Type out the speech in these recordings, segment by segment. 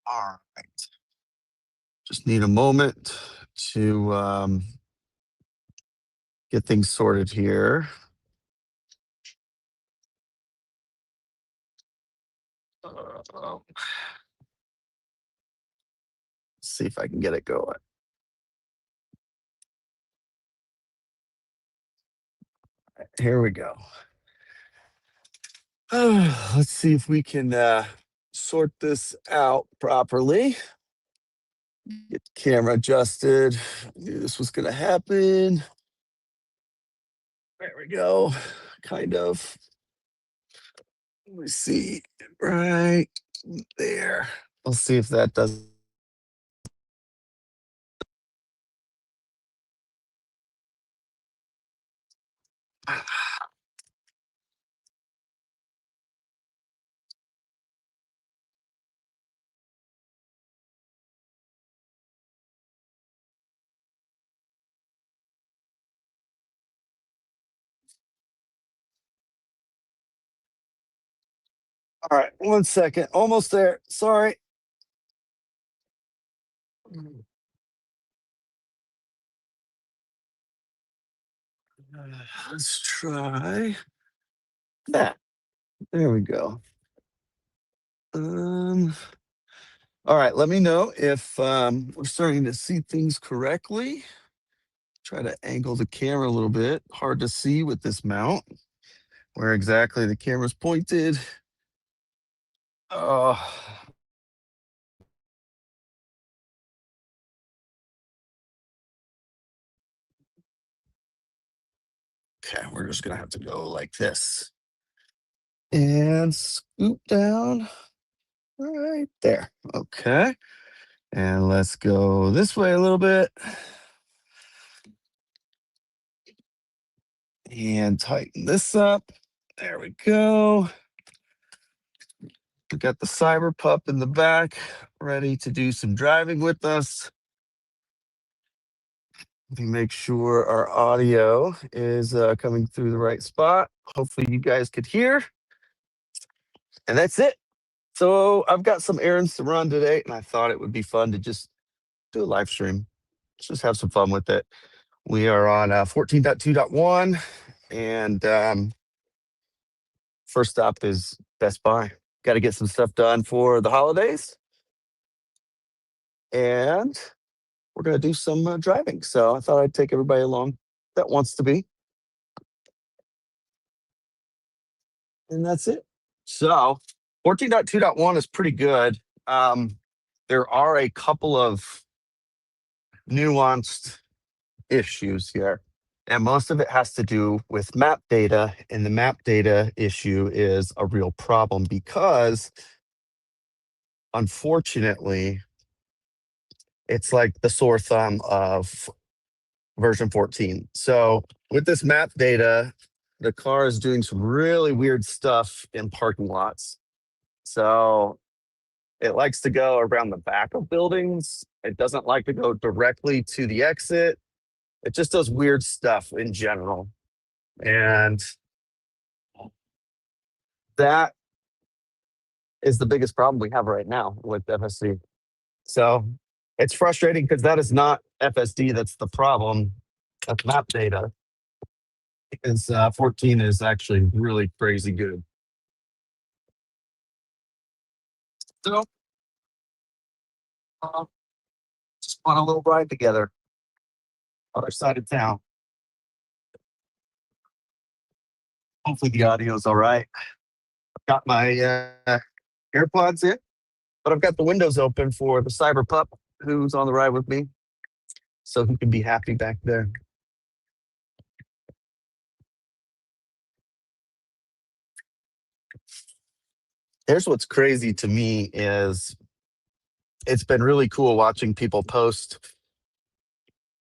All right. Just need a moment to get things sorted here. See if I can get it going. Here we go. Let's see if we can sort this out properly. Get the camera adjusted. I knew this was going to happen. There we go. Kind of. Let me see. Right there. Let's see if that does. All right, 1 second. Almost there. Sorry. Let's try that. There we go. All right, let me know if we're starting to see things correctly. Try to angle the camera a little bit. Hard to see with this mount where exactly the camera's pointed. Oh. Okay, we're just gonna have to go like this. And scoop down right there. Okay. And let's go this way a little bit. And tighten this up. There we go. We got the Cyberpup in the back, ready to do some driving with us. Let me make sure our audio is coming through the right spot. Hopefully you guys could hear. And that's it. So I've got some errands to run today, and I thought it would be fun to just do a live stream. Let's just have some fun with it. We are on 14.2.1, and first stop is Best Buy. Got to get some stuff done for the holidays, and we're going to do some driving. So I thought I'd take everybody along that wants to be. And that's it. So 14.2.1 is pretty good. There are a couple of nuanced issues here. And most of it has to do with map data. And the map data issue is a real problem because, unfortunately, it's like the sore thumb of version 14. So with this map data, the car is doing some really weird stuff in parking lots. So it likes to go around the back of buildings. It doesn't like to go directly to the exit. It just does weird stuff in general. And that is the biggest problem we have right now with FSD. So it's frustrating because that is not FSD that's the problem. That's map data. Because 14 is actually really crazy good. So just want a little ride together. Other side of town. Hopefully the audio's all right. I've got my AirPods in, but I've got the windows open for the Cyberpup who's on the ride with me, so he can be happy back there. Here's what's crazy to me is it's been really cool watching people post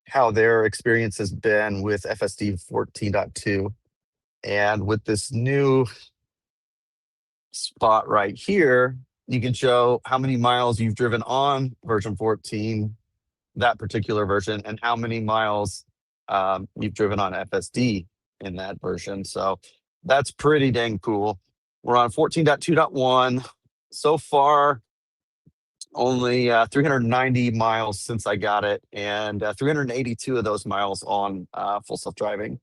how their experience has been with FSD 14.2. And with this new spot right here, you can show how many miles you've driven on version 14, that particular version, and how many miles you've driven on FSD in that version. So that's pretty dang cool. We're on 14.2.1. So far, only 390 miles since I got it, and 382 of those miles on full self-driving.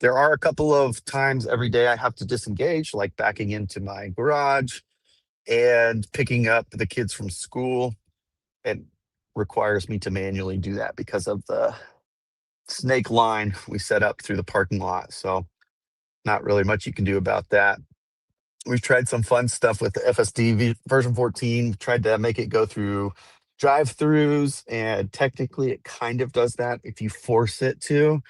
There are a couple of times every day I have to disengage, like backing into my garage and picking up the kids from school. It requires me to manually do that because of the snake line we set up through the parking lot. So not really much you can do about that. We've tried some fun stuff with the FSD version 14, tried to make it go through drive-throughs, and technically it kind of does that if you force it to,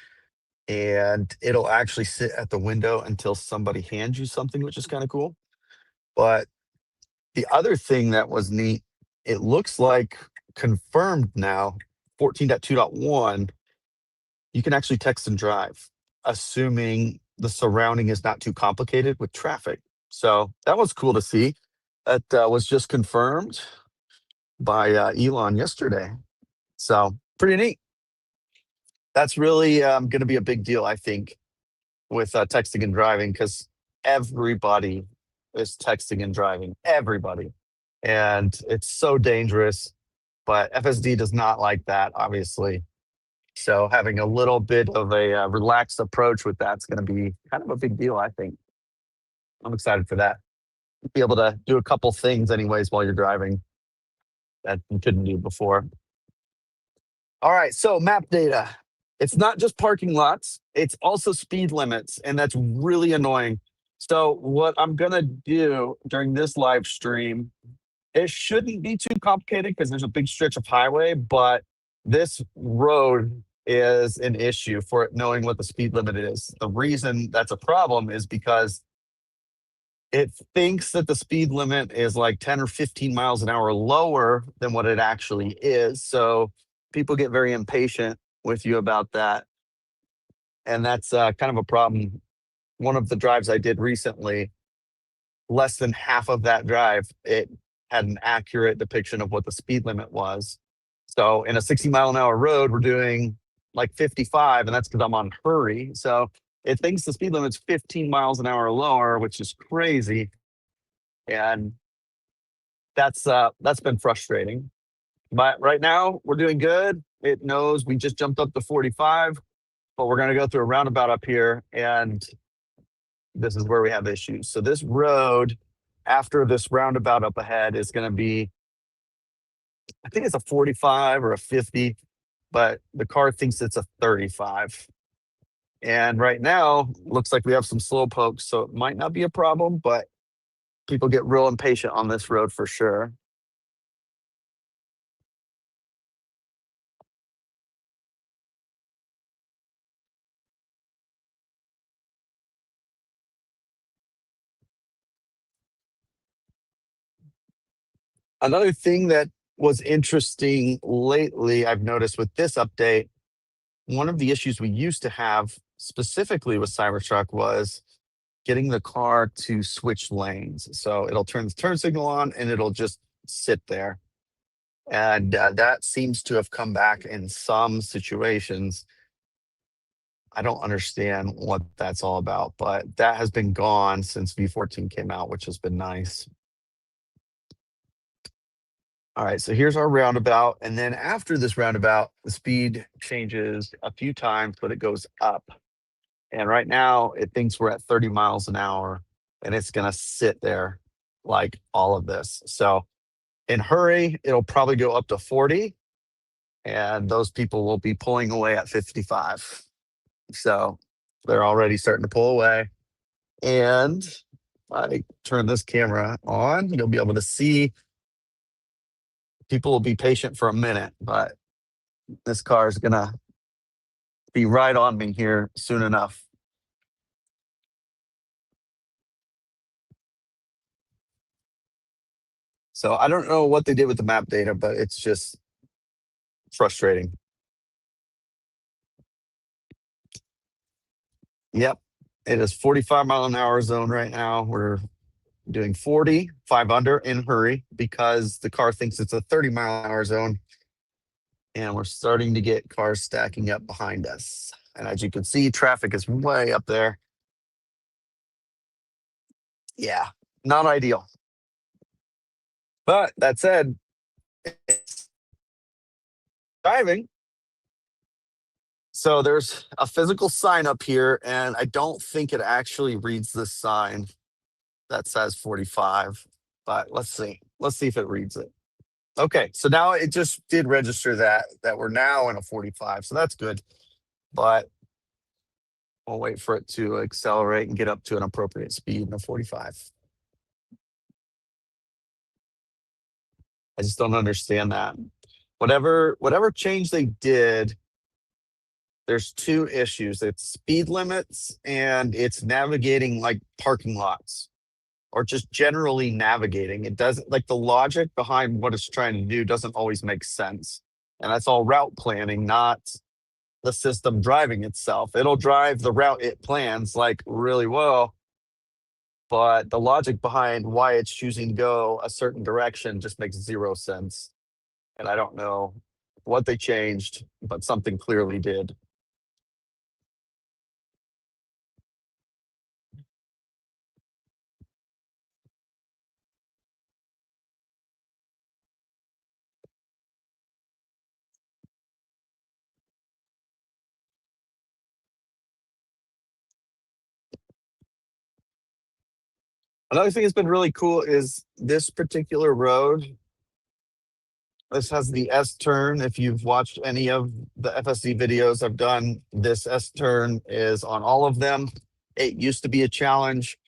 and it'll actually sit at the window until somebody hands you something, which is kind of cool. But the other thing that was neat, it looks like confirmed now, 14.2.1, you can actually text and drive, assuming the surrounding is not too complicated with traffic. So that was cool to see. That was just confirmed by Elon yesterday. So pretty neat. That's really going to be a big deal, I think, with texting and driving, because everybody is texting and driving. Everybody. And it's so dangerous. But FSD does not like that, obviously. So having a little bit of a relaxed approach with that's going to be kind of a big deal, I think. I'm excited for that. Be able to do a couple things anyways while you're driving that you couldn't do before. All right, so map data. It's not just parking lots, it's also speed limits, and that's really annoying. So what I'm going to do during this live stream, it shouldn't be too complicated because there's a big stretch of highway, but this road is an issue for it knowing what the speed limit is. The reason that's a problem is because it thinks that the speed limit is like 10 or 15 miles an hour lower than what it actually is. So people get very impatient with you about that. And that's kind of a problem. One of the drives I did recently, less than half of that drive, it had an accurate depiction of what the speed limit was. So in a 60-mile-an-hour road, we're doing like 55, and that's because I'm on hurry. So it thinks the speed limit's 15 miles an hour lower, which is crazy. And that's been frustrating. But right now we're doing good. It knows we just jumped up to 45, but we're going to go through a roundabout up here, and this is where we have issues. So this road after this roundabout up ahead is going to be, I think it's a 45 or a 50, but the car thinks it's a 35. And right now, looks like we have some slow pokes, so it might not be a problem, but people get real impatient on this road for sure. Another thing that was interesting lately, I've noticed with this update, one of the issues we used to have specifically with Cybertruck was getting the car to switch lanes. So it'll turn the turn signal on and it'll just sit there. And that seems to have come back in some situations. I don't understand what that's all about, but that has been gone since V14 came out, which has been nice. All right, so here's our roundabout. And then after this roundabout, the speed changes a few times, but it goes up. And right now it thinks we're at 30 miles an hour, and it's going to sit there like all of this. So in hurry, it'll probably go up to 40, and those people will be pulling away at 55. So they're already starting to pull away. And if I turn this camera on, you'll be able to see people will be patient for a minute, but this car is going to be right on me here soon enough. So I don't know what they did with the map data, but it's just frustrating. Yep. It is 45-mile-an-hour zone right now. We're doing 40, 5 under in hurry because the car thinks it's a 30-mile-an-hour zone. And we're starting to get cars stacking up behind us. And as you can see, traffic is way up there. Yeah, not ideal. But that said, driving. So there's a physical sign up here, and I don't think it actually reads this sign that says 45. But let's see. Let's see if it reads it. Okay, so now it just did register that we're now in a 45. So that's good. But we'll wait for it to accelerate and get up to an appropriate speed in a 45. I just don't understand that. Whatever change they did, there's two issues. It's speed limits and it's navigating like parking lots or just generally navigating. It doesn't like the logic behind what it's trying to do doesn't always make sense. And that's all route planning, not the system driving itself. It'll drive the route it plans like really well, but the logic behind why it's choosing to go a certain direction just makes zero sense. And I don't know what they changed, but something clearly did. Another thing that's been really cool is this particular road. This has the S turn. If you've watched any of the FSD videos I've done, this S turn is on all of them. It used to be a challenge.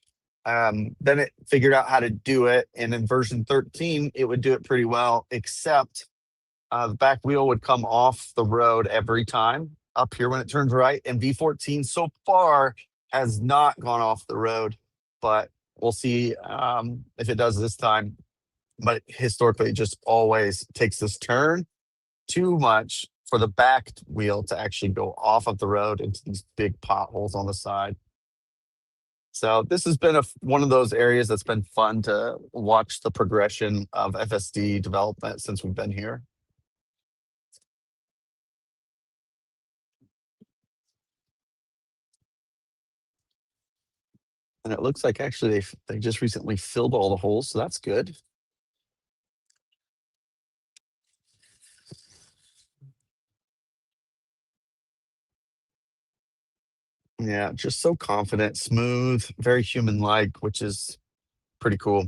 Then it figured out how to do it. And in version 13, it would do it pretty well, except the back wheel would come off the road every time up here when it turns right. And V14 so far has not gone off the road, but we'll see if it does this time. But historically, it just always takes this turn too much for the back wheel to actually go off of the road into these big potholes on the side. So this has been one of those areas that's been fun to watch the progression of FSD development since we've been here. And it looks like actually they just recently filled all the holes, so that's good. Yeah, just so confident, smooth, very human-like, which is pretty cool.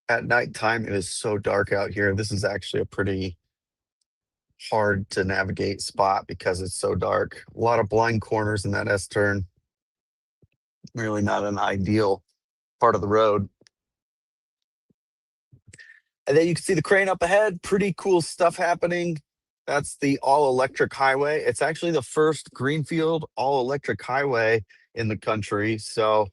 At nighttime, it is so dark out here. This is actually a pretty hard to navigate spot because it's so dark. A lot of blind corners in that S turn. Really not an ideal part of the road. And then you can see the crane up ahead. Pretty cool stuff happening. That's the all electric highway. It's actually the first greenfield all electric highway in the country. So,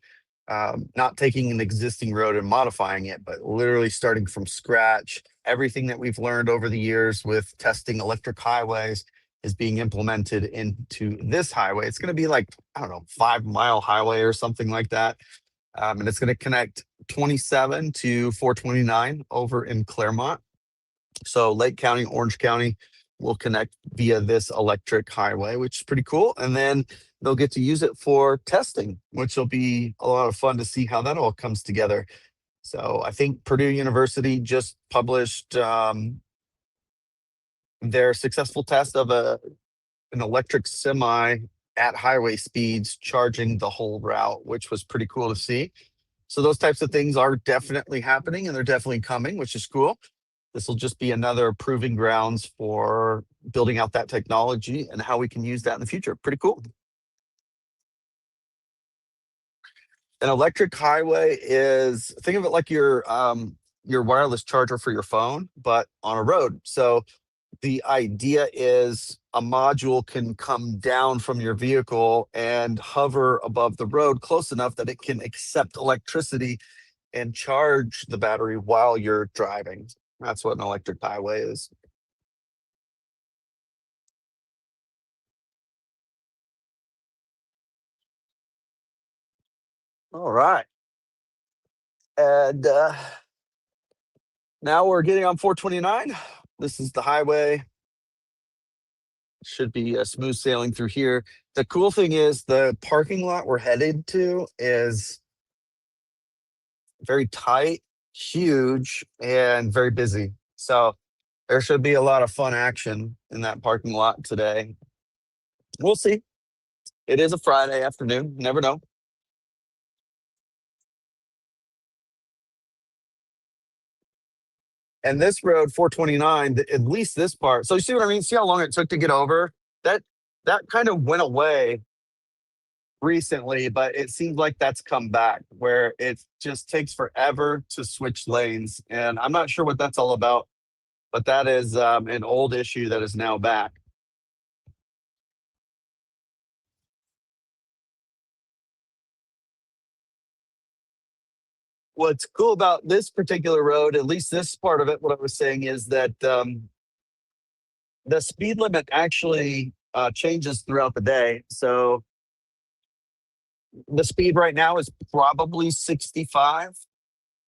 not taking an existing road and modifying it, but literally starting from scratch. Everything that we've learned over the years with testing electric highways is being implemented into this highway. It's going to be like, I don't know, 5 mile highway or something like that. And it's going to connect 27 to 429 over in Claremont. So Lake County, Orange County will connect via this electric highway, which is pretty cool. And then they'll get to use it for testing, which will be a lot of fun to see how that all comes together. So I think Purdue University just published their successful test of an electric semi at highway speeds charging the whole route, which was pretty cool to see. So those types of things are definitely happening and they're definitely coming, which is cool. This will just be another proving grounds for building out that technology and how we can use that in the future. Pretty cool. An electric highway is, think of it like your wireless charger for your phone, but on a road. So the idea is a module can come down from your vehicle and hover above the road close enough that it can accept electricity and charge the battery while you're driving. That's what an electric highway is. All right. And now we're getting on 429. This is the highway Should be smooth sailing through here. The cool thing is the parking lot we're headed to is very tight, huge, and very busy. So there should be a lot of fun action in that parking lot today. We'll see. It is a Friday afternoon. Never know. And this road, 429, at least this part. So you see what I mean? See how long it took to get over? That that kind of went away recently, but it seems like that's come back where it just takes forever to switch lanes. And I'm not sure what that's all about, but that is an old issue that is now back. What's cool about this particular road, at least this part of it, what I was saying is that the speed limit actually changes throughout the day. So the speed right now is probably 65,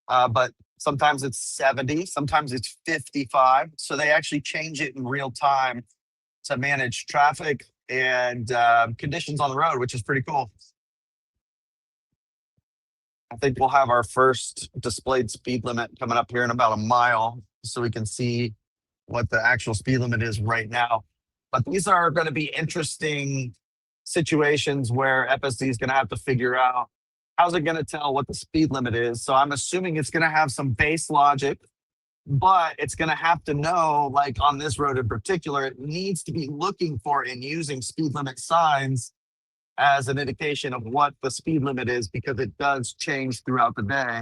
but sometimes it's 70, sometimes it's 55. So they actually change it in real time to manage traffic and conditions on the road, which is pretty cool. I think we'll have our first displayed speed limit coming up here in about a mile so we can see what the actual speed limit is right now. But these are going to be interesting situations where FSD is going to have to figure out how's it going to tell what the speed limit is. So I'm assuming it's going to have some base logic, but it's going to have to know, like on this road in particular, it needs to be looking for and using speed limit signs as an indication of what the speed limit is because it does change throughout the day.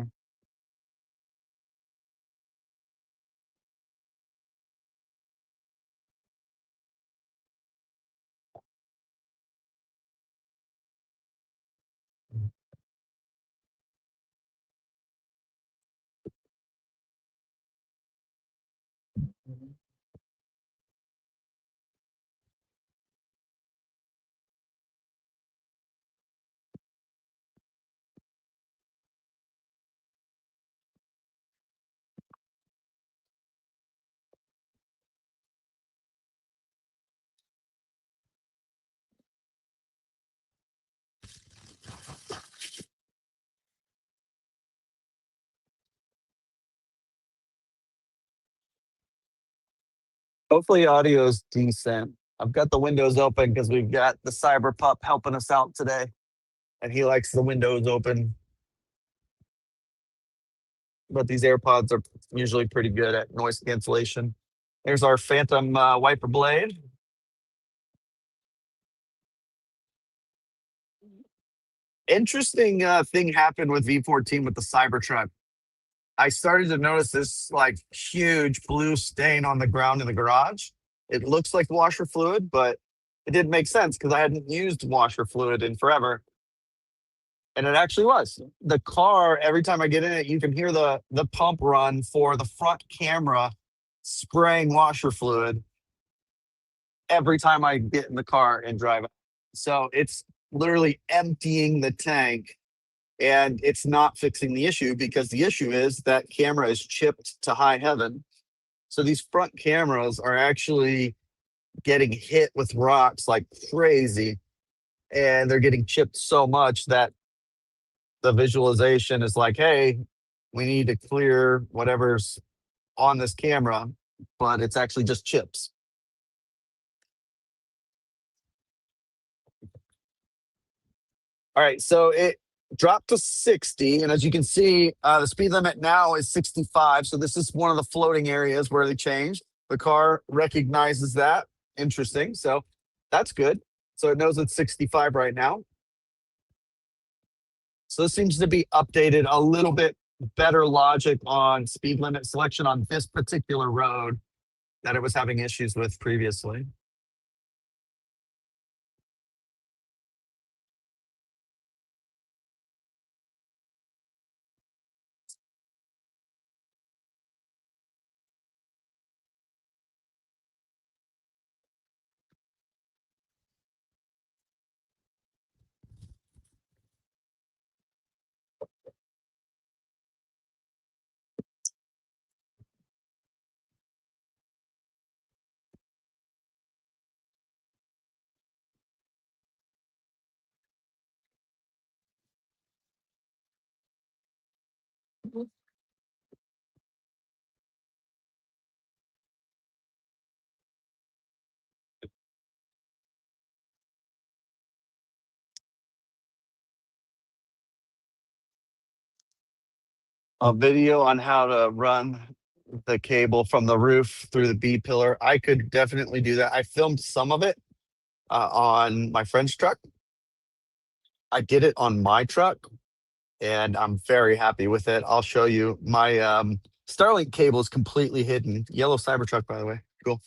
Hopefully, audio is decent. I've got the windows open because we've got the cyber pup helping us out today, and he likes the windows open. But these AirPods are usually pretty good at noise cancellation. There's our Phantom wiper blade. Interesting thing happened with V14 with the Cybertruck. I started to notice this like huge blue stain on the ground in the garage. It looks like washer fluid, but it didn't make sense because I hadn't used washer fluid in forever. And it actually was. The car, every time I get in it, you can hear the pump run for the front camera spraying washer fluid every time I get in the car and drive. So it's literally emptying the tank and it's not fixing the issue because the issue is that camera is chipped to high heaven. So these front cameras are actually getting hit with rocks like crazy and they're getting chipped so much that the visualization is like, hey, we need to clear whatever's on this camera, but it's actually just chips. All right, so it dropped to 60, and as you can see, the speed limit now is 65. So this is one of the floating areas where they changed. The car recognizes that. Interesting. So that's good. So it knows it's 65 right now. So this seems to be updated a little bit better logic on speed limit selection on this particular road that it was having issues with previously. A video on how to run the cable from the roof through the B pillar. I could definitely do that. I filmed some of it on my friend's truck. I did it on my truck, and I'm very happy with it. I'll show you. My Starlink cable is completely hidden. Yellow Cybertruck, by the way. Cool.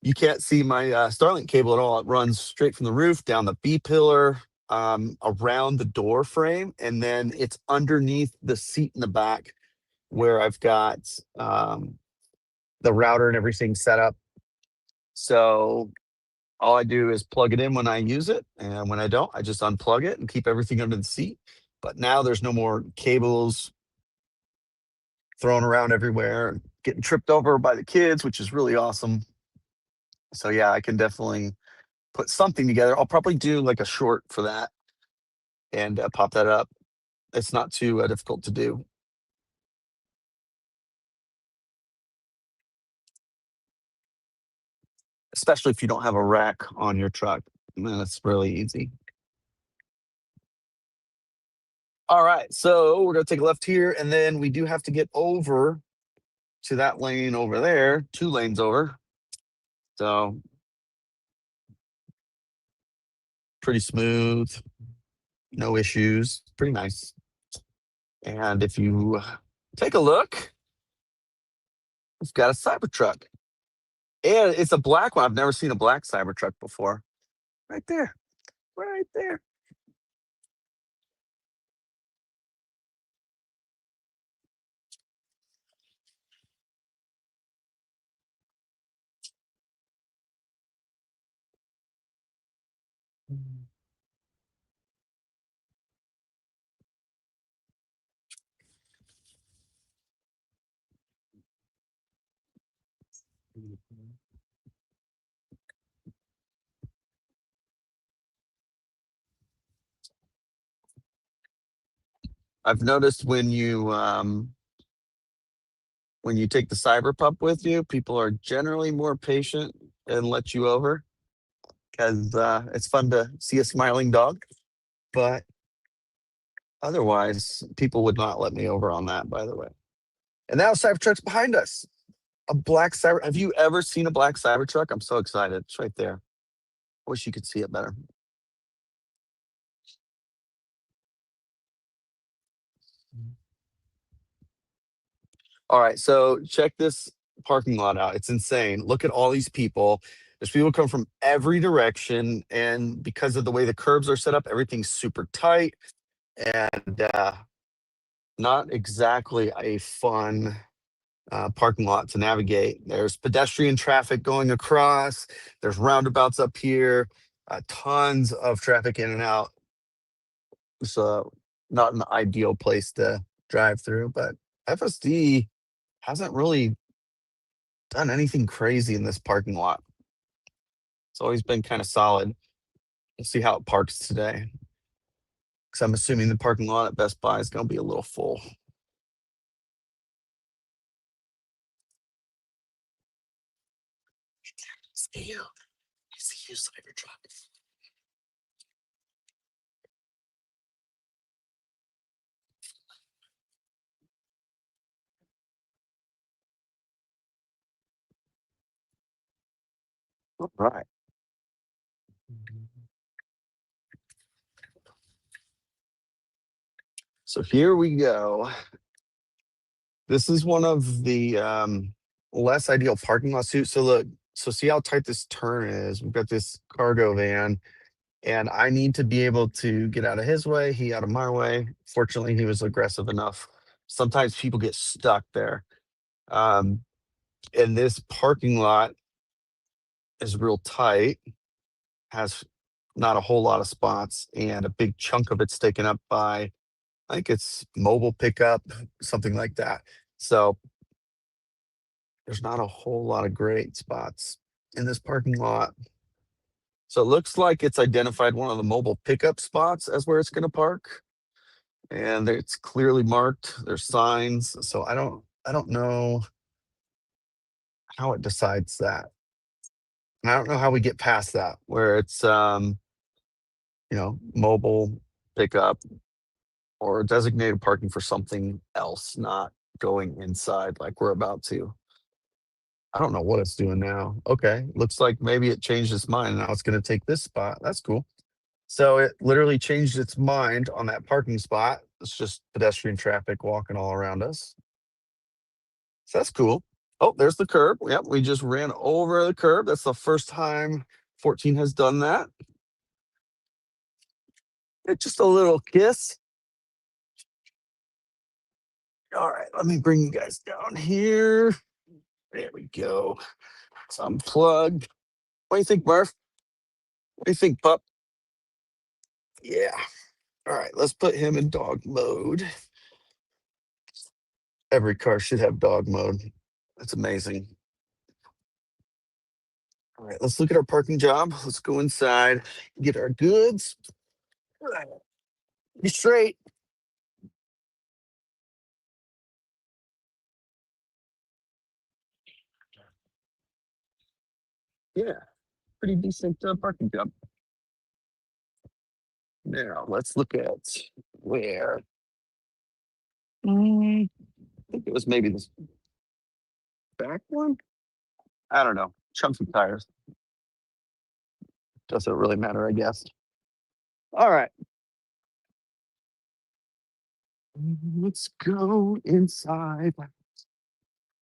You can't see my Starlink cable at all. It runs straight from the roof down the B pillar, around the door frame, and then it's underneath the seat in the back where I've got the router and everything set up. So all I do is plug it in when I use it, and when I don't, I just unplug it and keep everything under the seat. But now there's no more cables thrown around everywhere, getting tripped over by the kids, which is really awesome. So yeah, I can definitely put something together. I'll probably do like a short for that and pop that up. It's not too difficult to do. Especially if you don't have a rack on your truck. Then it's really easy. All right, so we're gonna take a left here, and then we do have to get over to that lane over there, 2 lanes over. So pretty smooth, no issues, pretty nice. And if you take a look, we've got a Cybertruck. And it's a black one. I've never seen a black Cybertruck before. Right there. Right there. I've noticed when you take the cyber pup with you, people are generally more patient and let you over because it's fun to see a smiling dog. But otherwise, people would not let me over on that, by the way. And now Cybertruck's behind us. A black cyber. Have you ever seen a black Cybertruck? I'm so excited. It's right there. Wish you could see it better. All right, so check this parking lot out. It's insane. Look at all these people. There's people come from every direction, and because of the way the curbs are set up, everything's super tight and not exactly a fun parking lot to navigate. There's pedestrian traffic going across. There's roundabouts up here. Tons of traffic in and out. So not an ideal place to drive through, but FSD hasn't really done anything crazy in this parking lot. It's always been kind of solid. We'll see how it parks today. Because I'm assuming the parking lot at Best Buy is going to be a little full. See you. I see you, Cybertruck. All right. So here we go. This is one of the less ideal parking lot suits. So look, so see how tight this turn is. We've got this cargo van, and I need to be able to get out of his way, he out of my way. Fortunately, he was aggressive enough. Sometimes people get stuck there. Um, and this parking lot is real tight, has not a whole lot of spots, and a big chunk of it's taken up by, I think it's mobile pickup, something like that. So there's not a whole lot of great spots in this parking lot. So it looks like it's identified one of the mobile pickup spots as where it's going to park. and it's clearly marked. There's signs, so I don't know how it decides that. And I don't know how we get past that, where it's mobile pickup or designated parking for something else, not going inside like we're about to. I don't know what it's doing now. Okay, looks like maybe it changed its mind. Now it's going to take this spot. That's cool. So it literally changed its mind on that parking spot. It's just pedestrian traffic walking all around us. So that's cool. Oh, there's the curb. Yep, we just ran over the curb. That's the first time 14 has done that. Just a little kiss. All right, let me bring you guys down here. There we go. It's unplugged. What do you think, Murph? What do you think, pup? Yeah. All right, let's put him in dog mode. Every car should have dog mode. That's amazing. All right, let's look at our parking job. Let's go inside, get our goods. Be straight. Yeah, pretty decent parking job. Now, let's look at where. I think it was maybe this back one. I don't know. Chunky tires. Doesn't really matter, I guess. All right. Let's go inside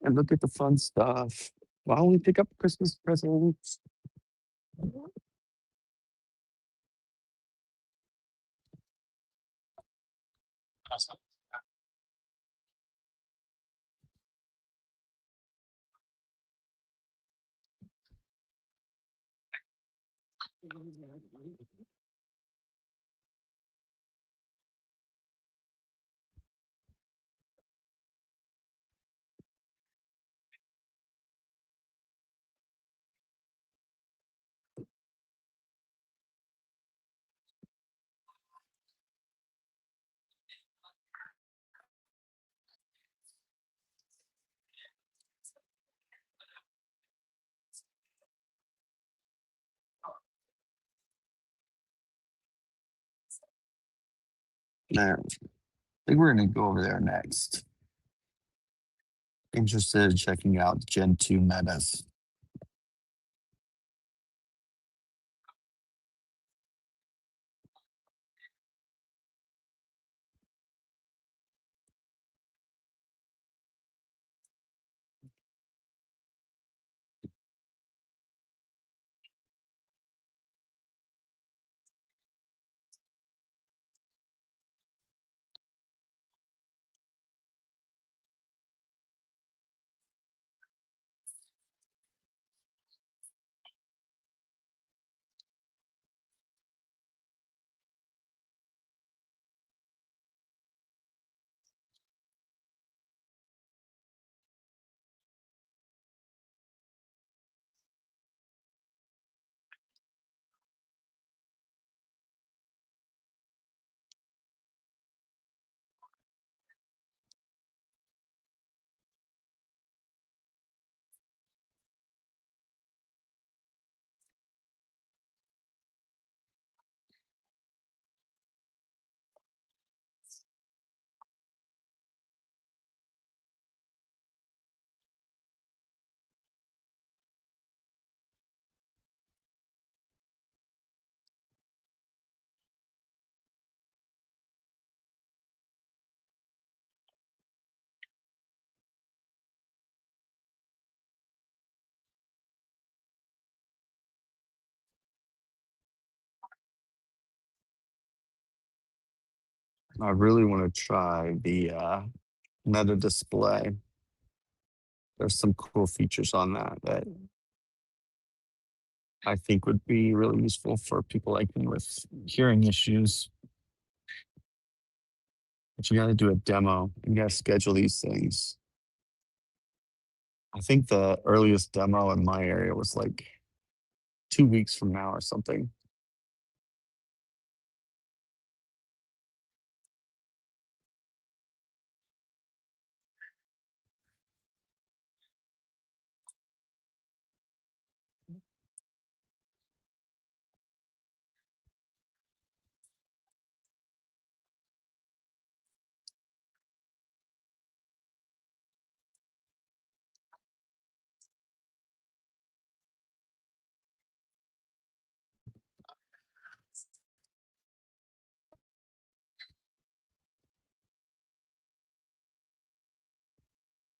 and look at the fun stuff while we pick up Christmas presents. There. I think we're going to go over there next. Interested in checking out Gen 2 metas. I really want to try the meta display. There's some cool features on that I think would be really useful for people like me with hearing issues. But you got to do a demo. You got to schedule these things. I think the earliest demo in my area was like 2 weeks from now or something.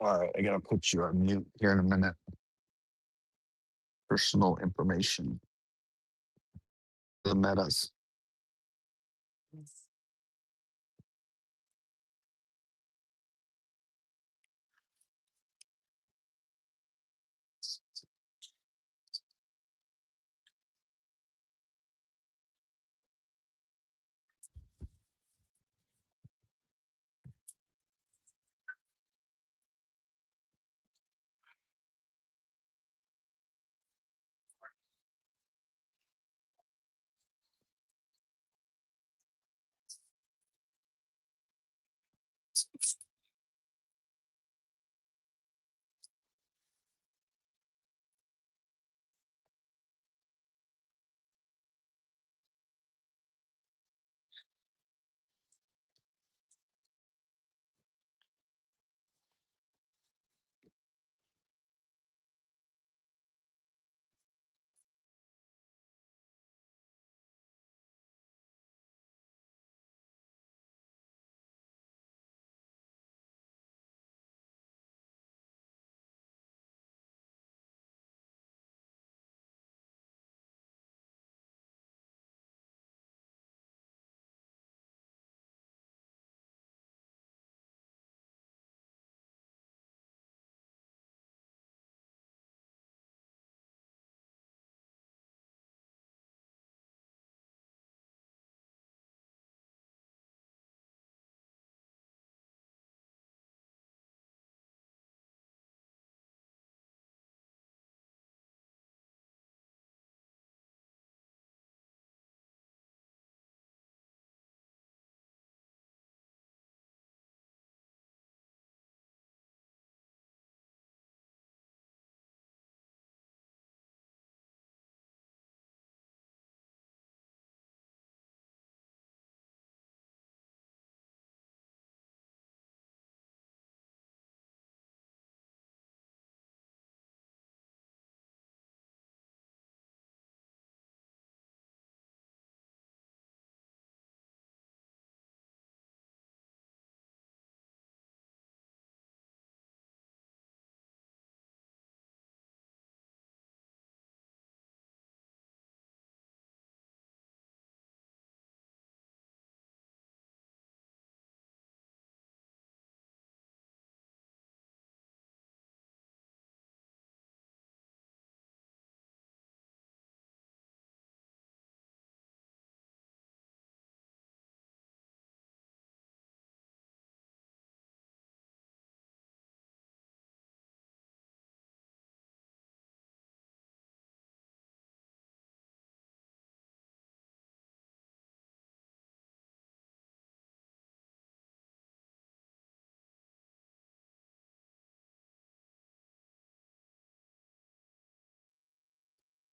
All right, I gotta put you on mute here in a minute. Personal information. The metas.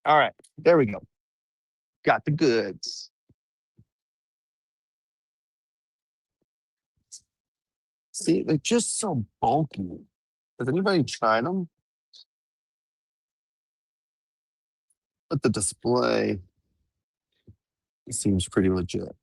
All right, there we go. Got the goods. See, they're just so bulky. Has anybody tried them? But the display seems pretty legit.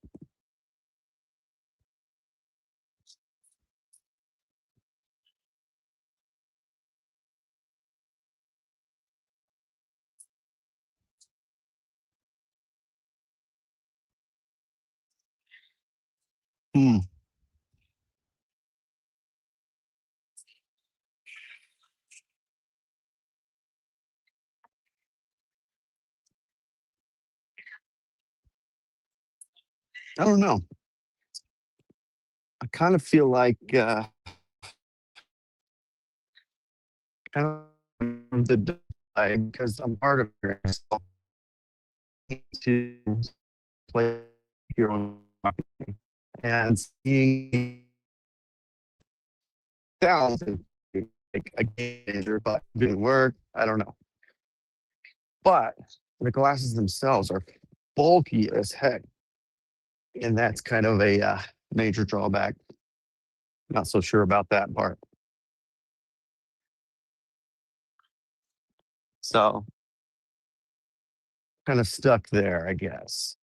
Hmm. I don't know. I kind of feel like kind of the display because I'm part of it. So I need to play your own marketing and seeing sounds like a game but didn't work. I don't know. But the glasses themselves are bulky as heck. And that's kind of a major drawback. Not so sure about that part. So kind of stuck there, I guess.